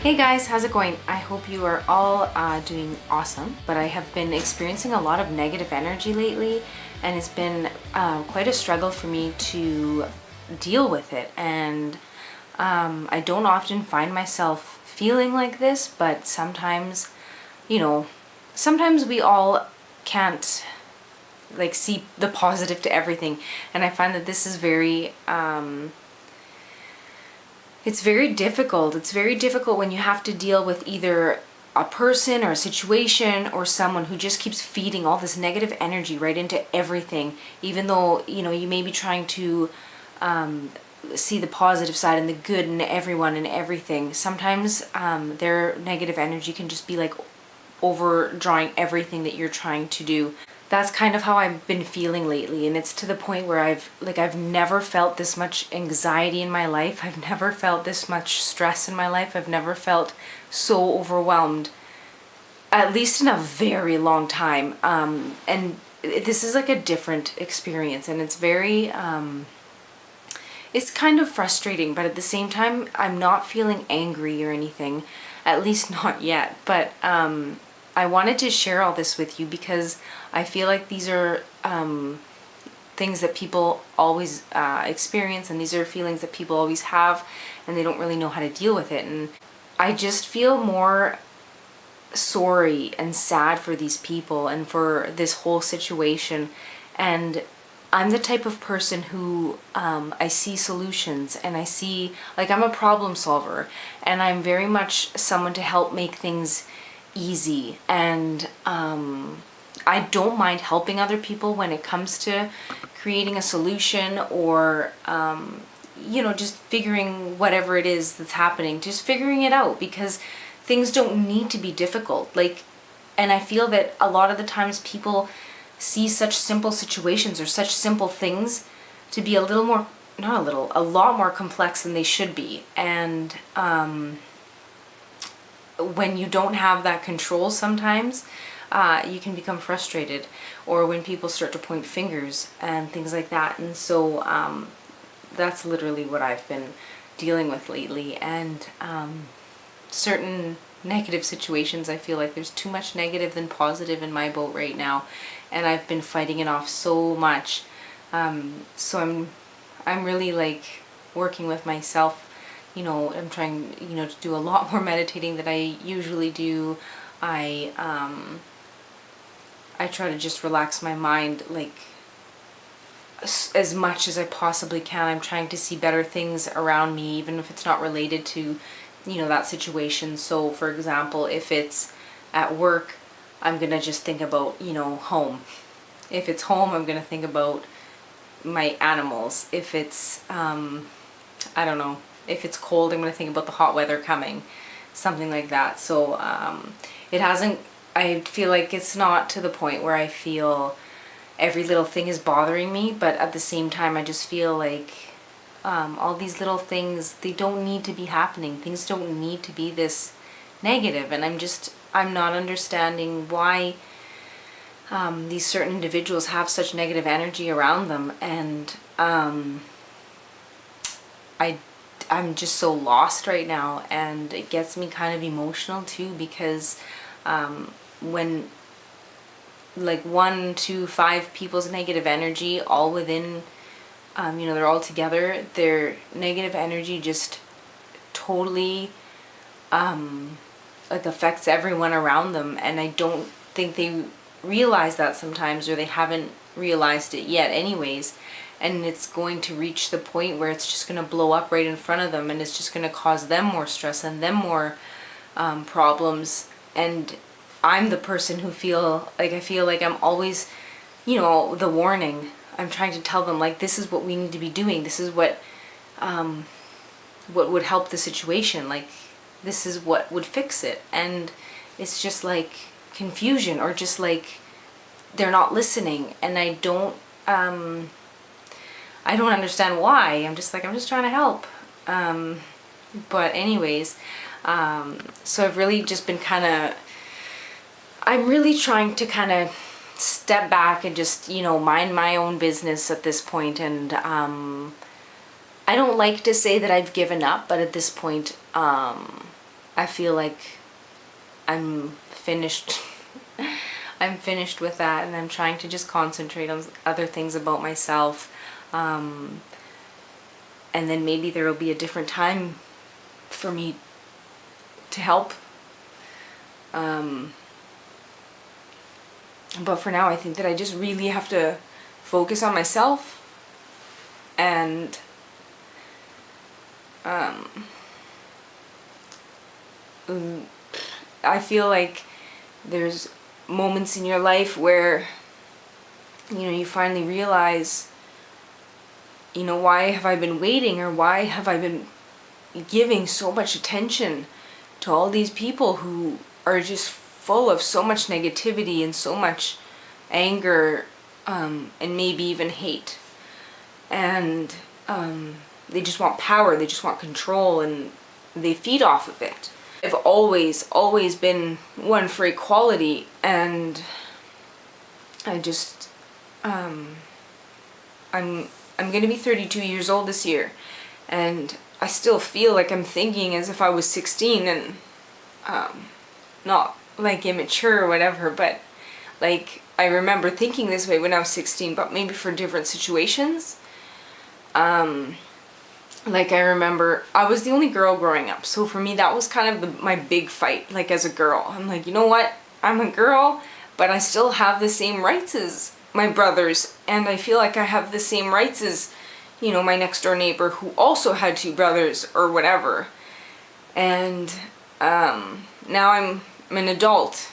Hey guys, how's it going? I hope you are all doing awesome, but I have been experiencing a lot of negative energy lately, and it's been quite a struggle for me to deal with it. And I don't often find myself feeling like this, but sometimes, you know, sometimes we all can't like see the positive to everything, and I find that this is very it's very difficult. It's very difficult when you have to deal with either a person or a situation or someone who just keeps feeding all this negative energy right into everything, even though, you may be trying to see the positive side and the good in everyone and everything. Sometimes their negative energy can just be like overdrawing everything that you're trying to do. That's kind of how I've been feeling lately, and it's to the point where I've never felt this much anxiety in my life. I've never felt this much stress in my life. I've never felt so overwhelmed, at least in a very long time. And this is like a different experience, and it's very it's kind of frustrating, but at the same time I'm not feeling angry or anything, at least not yet. But I wanted to share all this with you because I feel like these are things that people always experience, and these are feelings that people always have, and they don't really know how to deal with it. And I just feel more sorry and sad for these people and for this whole situation. And I'm the type of person who I see solutions, and I see, like, I'm a problem solver, and I'm very much someone to help make things easy. And I don't mind helping other people when it comes to creating a solution, or just figuring whatever it is that's happening, just figuring it out, because things don't need to be difficult. And I feel that a lot of the times people see such simple situations or such simple things to be a lot more complex than they should be. And when you don't have that control, sometimes you can become frustrated, or when people start to point fingers and things like that. And so that's literally what I've been dealing with lately. And certain negative situations, I feel like there's too much negative than positive in my boat right now, and I've been fighting it off so much. So I'm really like working with myself. I'm trying, to do a lot more meditating than I usually do. I try to just relax my mind, like, as much as I possibly can. I'm trying to see better things around me, even if it's not related to, that situation. So, for example, if it's at work, I'm gonna just think about, home. If it's home, I'm gonna think about my animals. If it's, I don't know, if it's cold, I'm going to think about the hot weather coming, something like that. So I feel like it's not to the point where I feel every little thing is bothering me, but at the same time I just feel like all these little things, they don't need to be happening. Things don't need to be this negative, and I'm not understanding why these certain individuals have such negative energy around them. And I'm just so lost right now, and it gets me kind of emotional too, because when like 1 to 5 people's negative energy all within, they're all together, their negative energy just totally like affects everyone around them. And I don't think they realize that sometimes, or they haven't realized it yet anyways. And it's going to reach the point where it's just going to blow up right in front of them, and it's just going to cause them more stress and them more problems. And I'm the person who I feel like I'm always, the warning. I'm trying to tell them, like, this is what we need to be doing. This is what would help the situation. Like, this is what would fix it. And it's just like confusion, or just like they're not listening. And I don't understand why. I'm just trying to help. But anyways, so I've really just been I'm really trying to kind of step back and just, mind my own business at this point. And I don't like to say that I've given up, but at this point, I feel like I'm finished. I'm finished with that, and I'm trying to just concentrate on other things about myself. And then maybe there will be a different time for me to help. But for now, I think that I just really have to focus on myself, and I feel like there's moments in your life where, you know, you finally realize, you know, why have I been waiting, or why have I been giving so much attention to all these people who are just full of so much negativity and so much anger, and maybe even hate. And they just want power, they just want control, and they feed off of it. I've always been one for equality, and I just, I'm gonna be 32 years old this year, and I still feel like I'm thinking as if I was 16, and not like immature or whatever, but like I remember thinking this way when I was 16, but maybe for different situations. Like I remember I was the only girl growing up, so for me that was kind of my big fight. Like as a girl, I'm like, you know what, I'm a girl, but I still have the same rights as my brothers, and I feel like I have the same rights as, you know, my next door neighbor who also had 2 brothers or whatever. And now I'm an adult,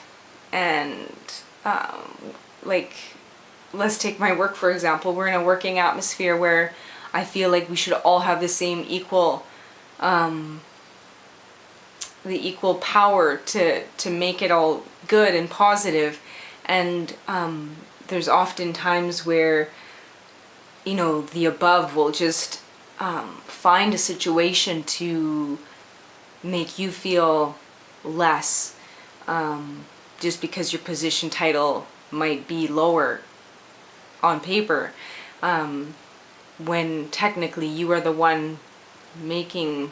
and like, let's take my work for example. We're in a working atmosphere where I feel like we should all have the same equal, the equal power to make it all good and positive. And there's often times where, you know, the above will just find a situation to make you feel less, just because your position title might be lower on paper, when technically you are the one making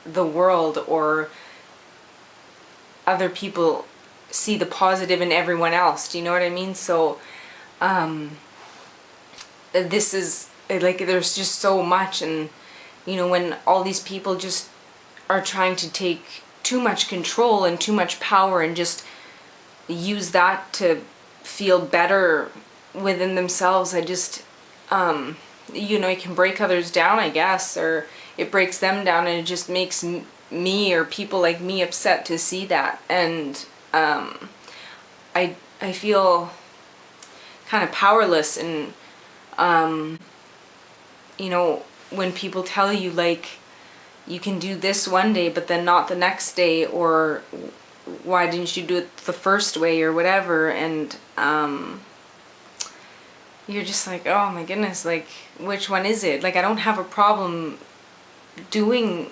the world, or other people see the positive in everyone else. Do you know what I mean? So this is like, there's just so much, and you know, when all these people just are trying to take too much control and too much power and just use that to feel better within themselves, I just, you know, it can break others down, I guess, or it breaks them down, and it just makes me or people like me upset to see that. And I feel kind of powerless, and you know, when people tell you like, you can do this one day but then not the next day, or why didn't you do it the first way, or whatever, and you're just like, oh my goodness, like, which one is it? Like, I don't have a problem doing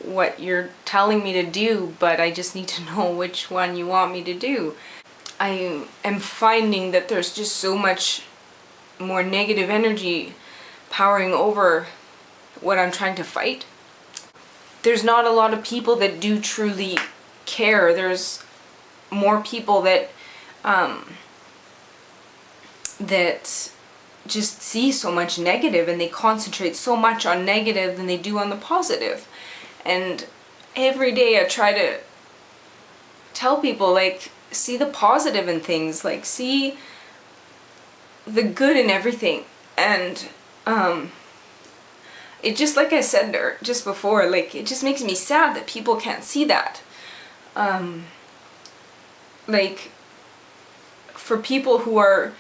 what you're telling me to do, but I just need to know which one you want me to do. I am finding that there's just so much more negative energy powering over what I'm trying to fight. There's not a lot of people that do truly care. There's more people that that just see so much negative, and they concentrate so much on negative than they do on the positive. And every day I try to tell people, like, see the positive in things, like, see the good in everything. And it just, like I said there just before, like, it just makes me sad that people can't see that. Like, for people who are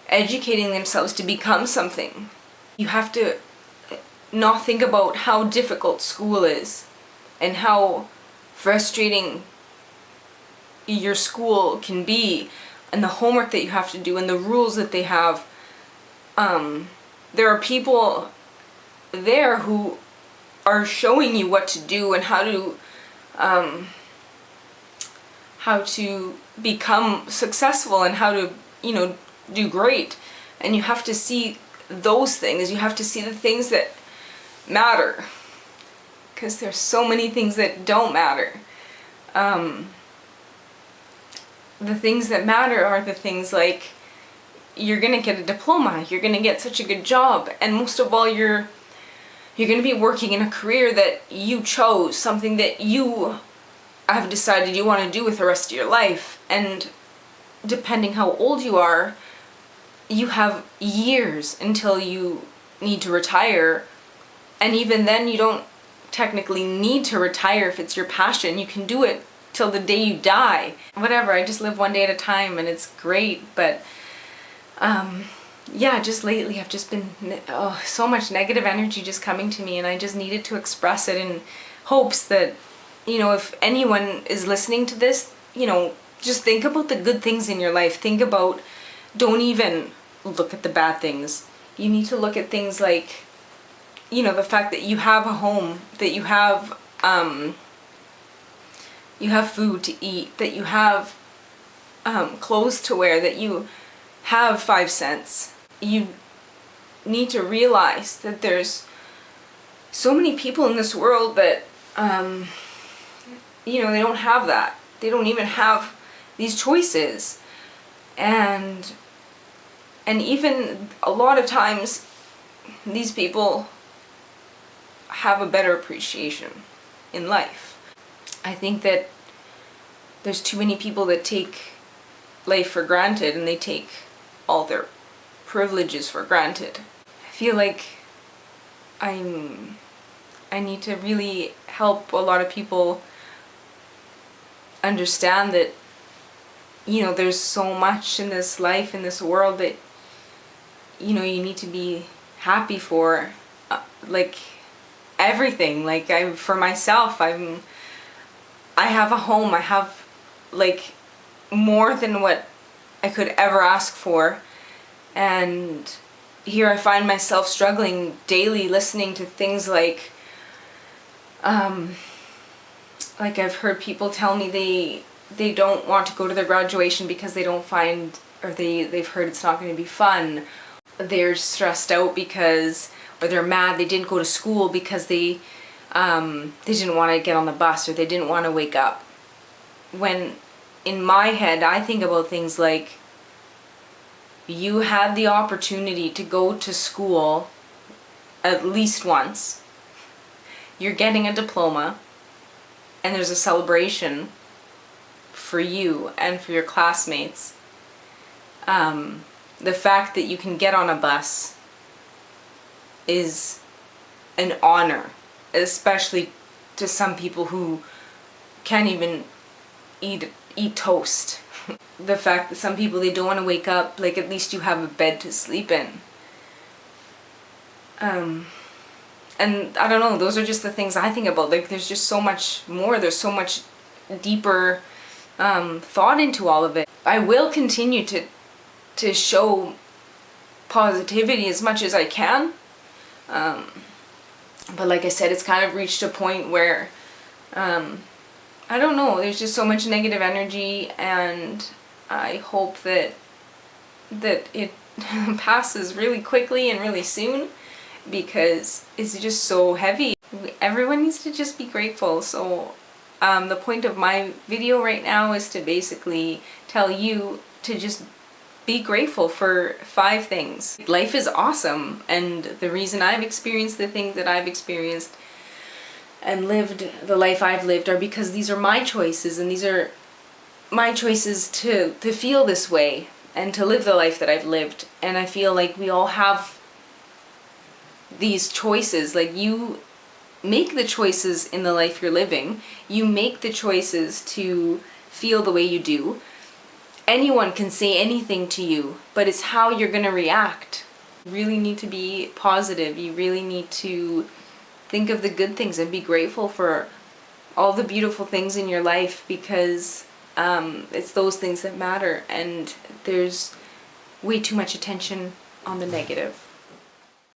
educating themselves to become something, you have to not think about how difficult school is and how frustrating your school can be, and the homework that you have to do and the rules that they have. There are people there who are showing you what to do and how to become successful and how to, you know, do great. And you have to see those things. You have to see the things that matter, because there's so many things that don't matter. The things that matter are the things like you're gonna get a diploma, you're gonna get such a good job, and most of all you're gonna be working in a career that you chose, something that you have decided you want to do with the rest of your life. And depending how old you are, you have years until you need to retire, and even then you don't technically need to retire if it's your passion. You can do it till the day you die. Whatever, I just live one day at a time and it's great. But yeah, just lately I've just been so much negative energy just coming to me, and I just needed to express it in hopes that, you know, if anyone is listening to this, you know, just think about the good things in your life. Think about, don't even look at the bad things. You need to look at things like, you know, the fact that you have a home, that you have food to eat, that you have clothes to wear, that you have 5 cents. You need to realize that there's so many people in this world that, you know, they don't have that. They don't even have these choices. And even a lot of times, these people have a better appreciation in life. I think that there's too many people that take life for granted, and they take all their privileges for granted. I feel like I need to really help a lot of people understand that, you know, there's so much in this life, in this world, that, you know, you need to be happy for, like, everything. Like, for myself, I have a home, I have, like, more than what I could ever ask for, and here I find myself struggling daily, listening to things like I've heard people tell me they don't want to go to their graduation because they don't find, or they've heard it's not going to be fun. They're stressed out because, or they're mad they didn't go to school because they didn't want to get on the bus, or they didn't want to wake up. When in my head I think about things like, you had the opportunity to go to school at least once. You're getting a diploma, and there's a celebration for you and for your classmates. The fact that you can get on a bus is an honor, especially to some people who can't even eat toast. The fact that some people, they don't want to wake up, like, at least you have a bed to sleep in. And I don't know, those are just the things I think about. Like, there's just so much more, there's so much deeper thought into all of it. I will continue to show positivity as much as I can. But like I said, it's kind of reached a point where, I don't know, there's just so much negative energy, and I hope that it passes really quickly and really soon, because it's just so heavy. Everyone needs to just be grateful. So the point of my video right now is to basically tell you to just be grateful for 5 things. Life is awesome, and the reason I've experienced the things that I've experienced and lived the life I've lived are because these are my choices, and these are my choices to feel this way and to live the life that I've lived. And I feel like we all have these choices. Like, you make the choices in the life you're living. You make the choices to feel the way you do. Anyone can say anything to you, but it's how you're going to react. You really need to be positive. You really need to think of the good things and be grateful for all the beautiful things in your life, because it's those things that matter, and there's way too much attention on the negative.